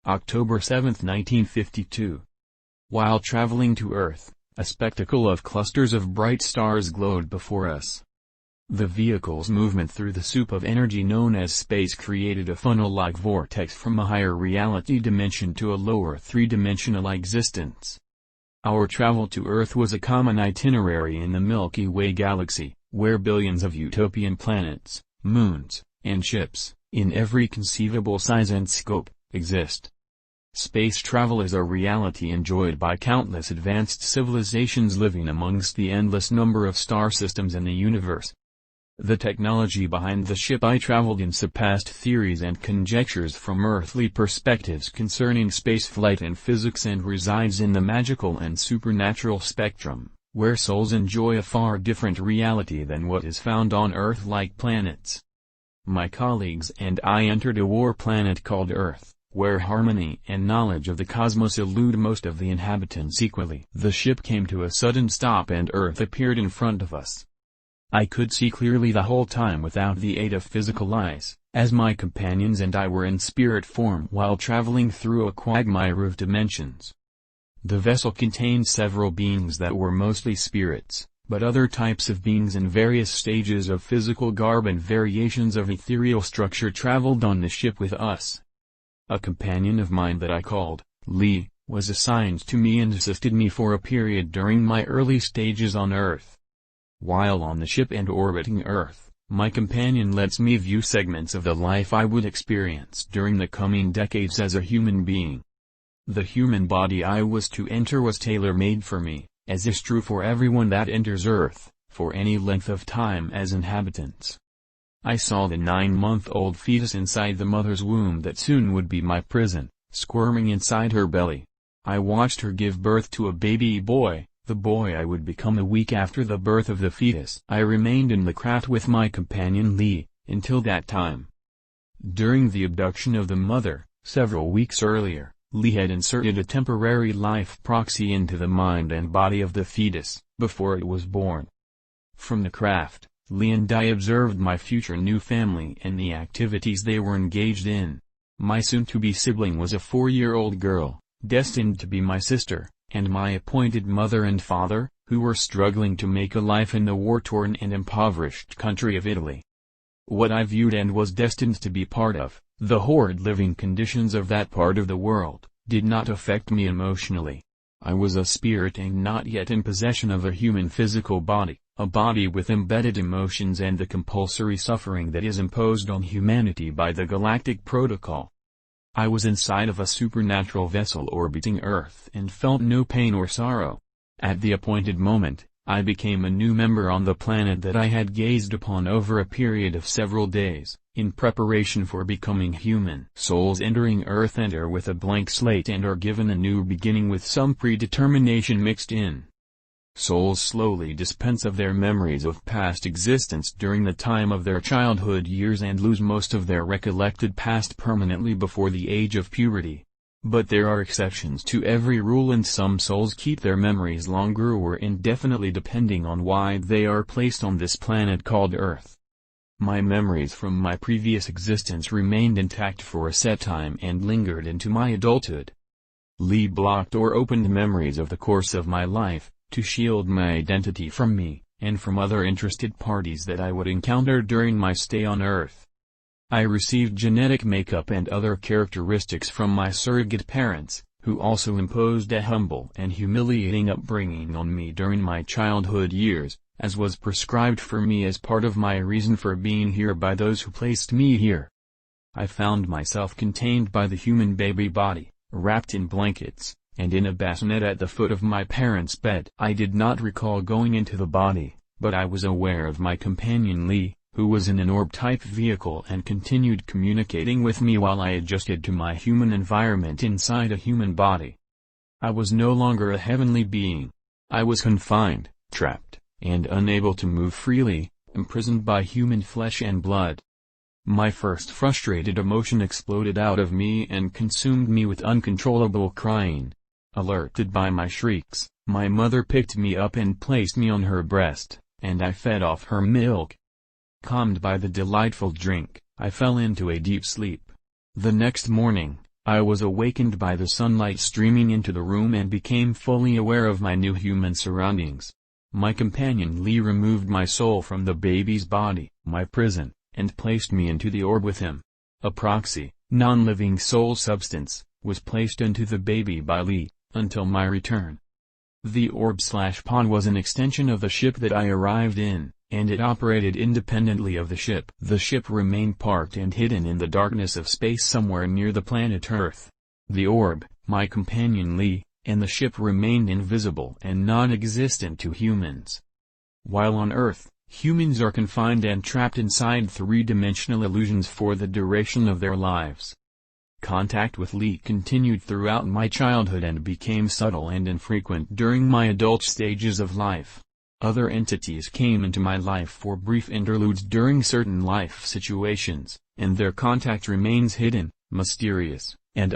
October 7, 1952. While traveling to Earth, a spectacle of clusters of bright stars glowed before us. The vehicle's movement through the soup of energy known as space created a funnel-like vortex from a higher reality dimension to a lower three-dimensional existence. Our travel to Earth was a common itinerary in the Milky Way galaxy, where billions of utopian planets, moons, and ships, in every conceivable size and scope, exist. Space travel is a reality enjoyed by countless advanced civilizations living amongst the endless number of star systems in the universe. The technology behind the ship I traveled in surpassed theories and conjectures from earthly perspectives concerning spaceflight and physics and resides in the magical and supernatural spectrum, where souls enjoy a far different reality than what is found on Earth-like planets. My colleagues and I entered a war planet called Earth, where harmony and knowledge of the cosmos elude most of the inhabitants equally. The ship came to a sudden stop and Earth appeared in front of us. I could see clearly the whole time without the aid of physical eyes, as my companions and I were in spirit form while traveling through a quagmire of dimensions. The vessel contained several beings that were mostly spirits, but other types of beings in various stages of physical garb and variations of ethereal structure traveled on the ship with us. A companion of mine that I called Lee was assigned to me and assisted me for a period during my early stages on Earth. While on the ship and orbiting Earth, my companion lets me view segments of the life I would experience during the coming decades as a human being. The human body I was to enter was tailor-made for me, as is true for everyone that enters Earth, for any length of time as inhabitants. I saw the 9-month-old fetus inside the mother's womb that soon would be my prison, squirming inside her belly. I watched her give birth to a baby boy, the boy I would become a week after the birth of the fetus. I remained in the craft with my companion Lee, until that time. During the abduction of the mother, several weeks earlier, Lee had inserted a temporary life proxy into the mind and body of the fetus, before it was born. From the craft, Lee and I observed my future new family and the activities they were engaged in. My soon-to-be sibling was a 4-year-old girl, destined to be my sister, and my appointed mother and father, who were struggling to make a life in the war-torn and impoverished country of Italy. What I viewed and was destined to be part of, the horrid living conditions of that part of the world, did not affect me emotionally. I was a spirit and not yet in possession of a human physical body, a body with embedded emotions and the compulsory suffering that is imposed on humanity by the galactic protocol. I was inside of a supernatural vessel orbiting Earth and felt no pain or sorrow. At the appointed moment, I became a new member on the planet that I had gazed upon over a period of several days, in preparation for becoming human. Souls entering Earth enter with a blank slate and are given a new beginning with some predetermination mixed in. Souls slowly dispense of their memories of past existence during the time of their childhood years and lose most of their recollected past permanently before the age of puberty. But there are exceptions to every rule and some souls keep their memories longer or indefinitely depending on why they are placed on this planet called Earth. My memories from my previous existence remained intact for a set time and lingered into my adulthood. Lee blocked or opened memories of the course of my life, to shield my identity from me, and from other interested parties that I would encounter during my stay on Earth. I received genetic makeup and other characteristics from my surrogate parents, who also imposed a humble and humiliating upbringing on me during my childhood years, as was prescribed for me as part of my reason for being here by those who placed me here. I found myself contained by the human baby body, wrapped in blankets, and in a bassinet at the foot of my parents' bed. I did not recall going into the body, but I was aware of my companion Lee, who was in an orb-type vehicle and continued communicating with me while I adjusted to my human environment inside a human body. I was no longer a heavenly being. I was confined, trapped, and unable to move freely, imprisoned by human flesh and blood. My first frustrated emotion exploded out of me and consumed me with uncontrollable crying. Alerted by my shrieks, my mother picked me up and placed me on her breast, and I fed off her milk. Calmed by the delightful drink, I fell into a deep sleep. The next morning, I was awakened by the sunlight streaming into the room and became fully aware of my new human surroundings. My companion Lee removed my soul from the baby's body, my prison, and placed me into the orb with him. A proxy, non-living soul substance, was placed into the baby by Lee, until my return. The orb/pod was an extension of the ship that I arrived in, and it operated independently of the ship. The ship remained parked and hidden in the darkness of space somewhere near the planet Earth. The orb, my companion Lee, and the ship remained invisible and non-existent to humans. While on Earth, humans are confined and trapped inside three-dimensional illusions for the duration of their lives. Contact with Lee continued throughout my childhood and became subtle and infrequent during my adult stages of life. Other entities came into my life for brief interludes during certain life situations, and their contact remains hidden, mysterious, and